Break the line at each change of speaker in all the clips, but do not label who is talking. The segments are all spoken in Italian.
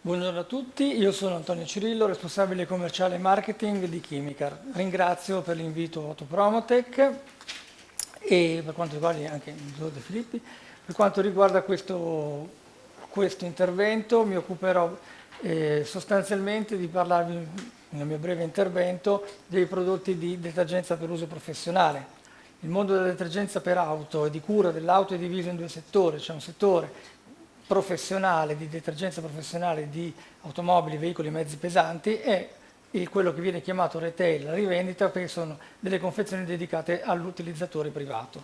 Buongiorno a tutti, io sono Antonio Cirillo, responsabile commerciale e marketing di Chimicar. Ringrazio per l'invito a Autopromotech e per quanto riguarda anche il dottor De Filippi. Per quanto riguarda questo intervento mi occuperò sostanzialmente di parlarvi nel mio breve intervento dei prodotti di detergenza per uso professionale. Il mondo della detergenza per auto e di cura dell'auto è diviso in due settori, c'è un settore professionale, di detergenza professionale di automobili, veicoli e mezzi pesanti e quello che viene chiamato retail, la rivendita, perché sono delle confezioni dedicate all'utilizzatore privato.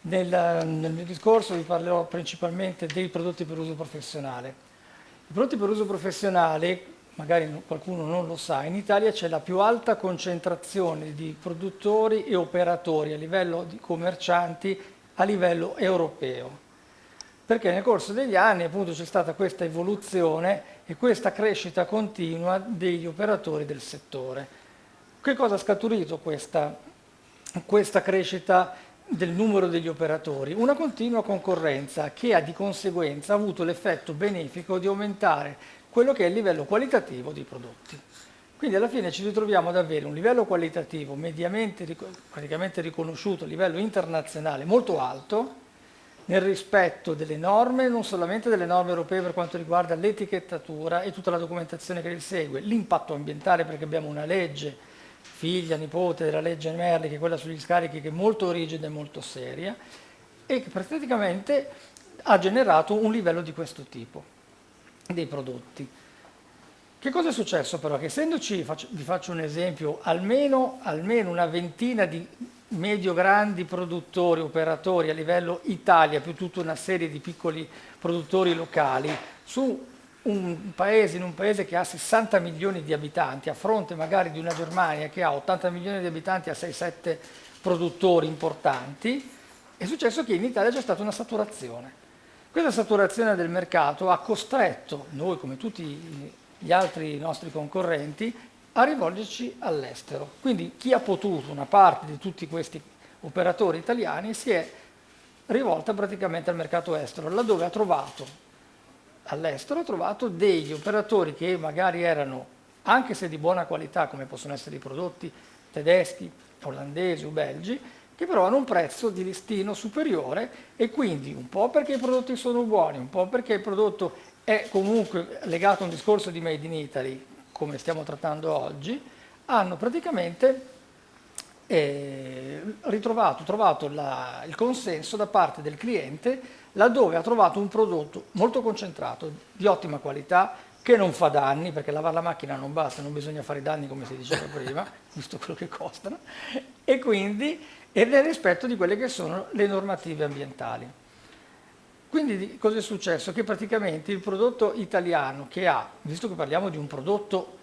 Nel mio discorso vi parlerò principalmente dei prodotti per uso professionale. I prodotti per uso professionale, magari qualcuno non lo sa, in Italia c'è la più alta concentrazione di produttori e operatori a livello di commercianti a livello europeo, perché nel corso degli anni appunto c'è stata questa evoluzione e questa crescita continua degli operatori del settore. Che cosa ha scaturito questa crescita del numero degli operatori? Una continua concorrenza che ha di conseguenza avuto l'effetto benefico di aumentare quello che è il livello qualitativo dei prodotti. Quindi alla fine ci ritroviamo ad avere un livello qualitativo mediamente praticamente riconosciuto a livello internazionale molto alto, nel rispetto delle norme, non solamente delle norme europee per quanto riguarda l'etichettatura e tutta la documentazione che li segue, l'impatto ambientale, perché abbiamo una legge, figlia, nipote della legge Merli, che è quella sugli scarichi, che è molto rigida e molto seria, e che praticamente ha generato un livello di questo tipo dei prodotti. Che cosa è successo però? Che essendoci, vi faccio un esempio, almeno una ventina di medio-grandi produttori, operatori a livello Italia, più tutta una serie di piccoli produttori locali, in un paese che ha 60 milioni di abitanti, a fronte magari di una Germania che ha 80 milioni di abitanti, ha 6-7 produttori importanti, è successo che in Italia c'è stata una saturazione. Questa saturazione del mercato ha costretto noi, come tutti gli altri nostri concorrenti, a rivolgerci all'estero. Quindi chi ha potuto, una parte di tutti questi operatori italiani, si è rivolta praticamente al mercato estero, laddove all'estero ha trovato degli operatori che magari erano, anche se di buona qualità, come possono essere i prodotti tedeschi, olandesi o belgi, che però hanno un prezzo di listino superiore e quindi un po' perché i prodotti sono buoni, un po' perché il prodotto è comunque legato a un discorso di Made in Italy, come stiamo trattando oggi, hanno praticamente trovato il consenso da parte del cliente, laddove ha trovato un prodotto molto concentrato, di ottima qualità, che non fa danni, perché lavare la macchina non basta, non bisogna fare i danni come si diceva prima, visto quello che costano, e quindi nel rispetto di quelle che sono le normative ambientali. Quindi cosa è successo? Che praticamente il prodotto italiano che ha, visto che parliamo di un prodotto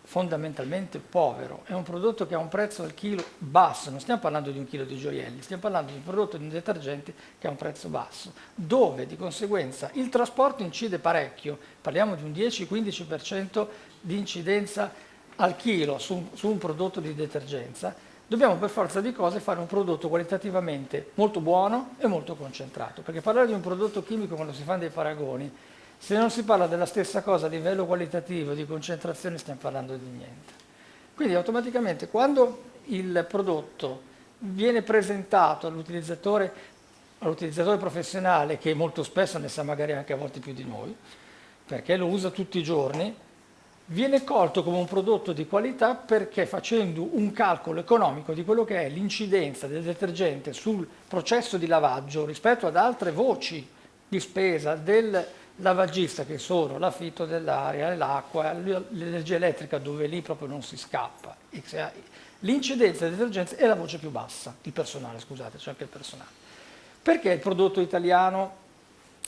fondamentalmente povero, è un prodotto che ha un prezzo al chilo basso, non stiamo parlando di un chilo di gioielli, stiamo parlando di un prodotto di un detergente che ha un prezzo basso, dove di conseguenza il trasporto incide parecchio, parliamo di un 10-15% di incidenza al chilo su un prodotto di detergenza. Dobbiamo per forza di cose fare un prodotto qualitativamente molto buono e molto concentrato, perché parlare di un prodotto chimico quando si fanno dei paragoni, se non si parla della stessa cosa a livello qualitativo di concentrazione, stiamo parlando di niente. Quindi automaticamente quando il prodotto viene presentato all'utilizzatore professionale, che molto spesso ne sa magari anche a volte più di noi, perché lo usa tutti i giorni, viene colto come un prodotto di qualità perché facendo un calcolo economico di quello che è l'incidenza del detergente sul processo di lavaggio rispetto ad altre voci di spesa del lavagista, che sono l'affitto dell'aria, l'acqua, l'energia elettrica, dove lì proprio non si scappa. L'incidenza del detergente è la voce più bassa, il personale, scusate, c'è anche il personale. Perché il prodotto italiano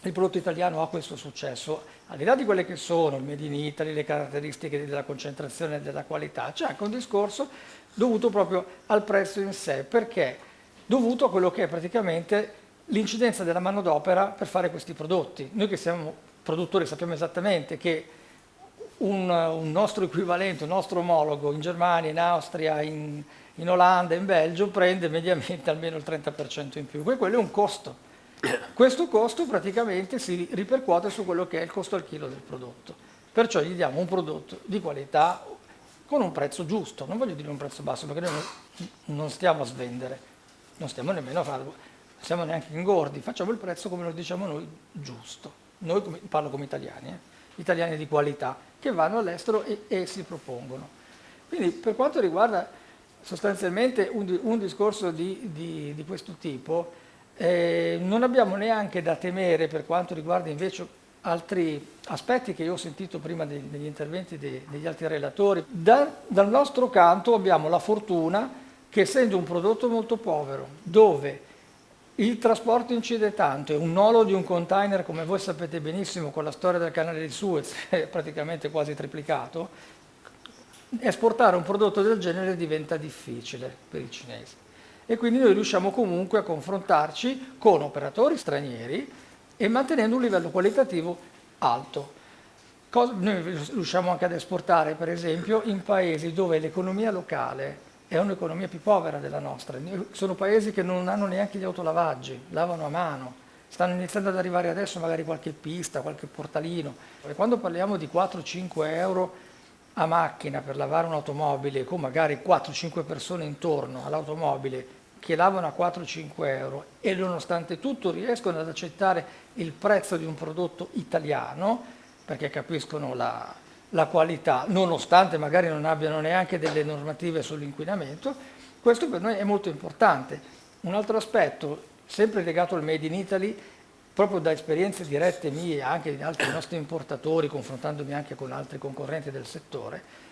ha questo successo? Al di là di quelle che sono il Made in Italy, le caratteristiche della concentrazione e della qualità, c'è anche un discorso dovuto proprio al prezzo in sé, perché dovuto a quello che è praticamente l'incidenza della manodopera per fare questi prodotti. Noi che siamo produttori sappiamo esattamente che un nostro equivalente, un nostro omologo in Germania, in Austria, in Olanda, in Belgio prende mediamente almeno il 30% in più, e quello è un costo. Questo costo praticamente si ripercuote su quello che è il costo al chilo del prodotto. Perciò gli diamo un prodotto di qualità con un prezzo giusto, non voglio dire un prezzo basso perché noi non stiamo a svendere, non stiamo nemmeno a farlo, non siamo neanche ingordi, facciamo il prezzo come lo diciamo noi giusto. Noi parlo come italiani, italiani di qualità, che vanno all'estero e si propongono. Quindi per quanto riguarda sostanzialmente un discorso di questo tipo, non abbiamo neanche da temere per quanto riguarda invece altri aspetti che io ho sentito prima degli interventi degli altri relatori. Dal nostro canto abbiamo la fortuna che, essendo un prodotto molto povero, dove il trasporto incide tanto e un nolo di un container, come voi sapete benissimo con la storia del canale di Suez, è praticamente quasi triplicato, esportare un prodotto del genere diventa difficile per i cinesi. E quindi noi riusciamo comunque a confrontarci con operatori stranieri e mantenendo un livello qualitativo alto. Noi riusciamo anche ad esportare, per esempio, in paesi dove l'economia locale è un'economia più povera della nostra. Sono paesi che non hanno neanche gli autolavaggi, lavano a mano. Stanno iniziando ad arrivare adesso magari qualche pista, qualche portalino. E quando parliamo di 4-5 euro a macchina per lavare un'automobile, con magari 4-5 persone intorno all'automobile che lavano a 4-5 euro e nonostante tutto riescono ad accettare il prezzo di un prodotto italiano, perché capiscono la qualità, nonostante magari non abbiano neanche delle normative sull'inquinamento, questo per noi è molto importante. Un altro aspetto, sempre legato al Made in Italy, proprio da esperienze dirette mie, anche di altri nostri importatori, confrontandomi anche con altri concorrenti del settore,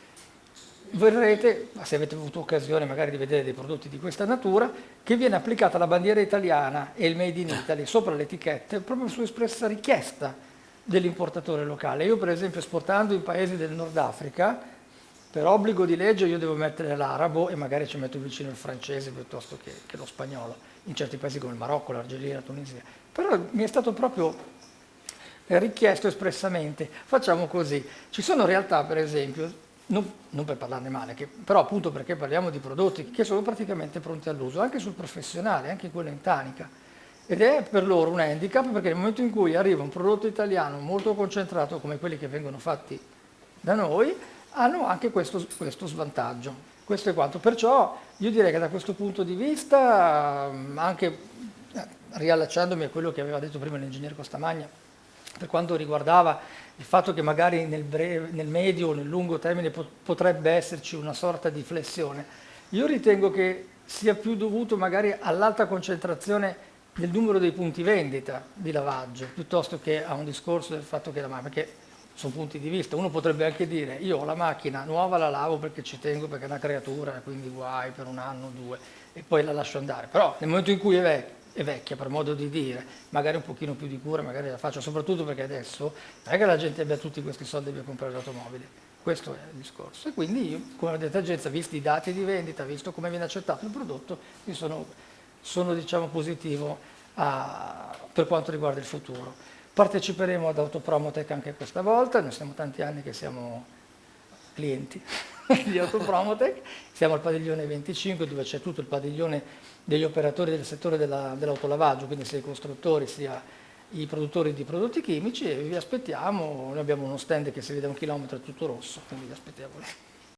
vedrete, se avete avuto occasione magari di vedere dei prodotti di questa natura, che viene applicata la bandiera italiana e il Made in Italy sopra le etichette proprio su espressa richiesta dell'importatore locale. Io per esempio esportando in paesi del Nord Africa, per obbligo di legge io devo mettere l'arabo e magari ci metto vicino il francese piuttosto che lo spagnolo, in certi paesi come il Marocco, l'Argelia, la Tunisia. Però mi è stato proprio richiesto espressamente, facciamo così. Ci sono realtà per esempio, non per parlarne male, però appunto perché parliamo di prodotti che sono praticamente pronti all'uso, anche sul professionale, anche quello in tanica. Ed è per loro un handicap perché nel momento in cui arriva un prodotto italiano molto concentrato come quelli che vengono fatti da noi, hanno anche questo svantaggio. Questo è quanto. Perciò io direi che da questo punto di vista, anche riallacciandomi a quello che aveva detto prima l'ingegnere Costamagna, per quanto riguardava il fatto che magari nel medio o nel lungo termine potrebbe esserci una sorta di flessione, io ritengo che sia più dovuto magari all'alta concentrazione del numero dei punti vendita di lavaggio, piuttosto che a un discorso del fatto che perché sono punti di vista. Uno potrebbe anche dire io ho la macchina nuova, la lavo perché ci tengo, perché è una creatura, quindi guai per un anno o due e poi la lascio andare. Però nel momento in cui è vecchia per modo di dire, magari un pochino più di cura, magari la faccio, soprattutto perché adesso non è che la gente abbia tutti questi soldi per comprare l'automobile. Questo è il discorso. E quindi io, come detto agenza, visti i dati di vendita, visto come viene accettato il prodotto, mi sono diciamo positivo per quanto riguarda il futuro. Parteciperemo ad Autopromotech anche questa volta, noi siamo tanti anni che siamo clienti di Autopromotech, siamo al padiglione 25 dove c'è tutto il padiglione degli operatori del settore dell'autolavaggio, quindi sia i costruttori sia i produttori di prodotti chimici e vi aspettiamo, noi abbiamo uno stand che si vede a 1 chilometro è tutto rosso, quindi vi aspettiamo lì.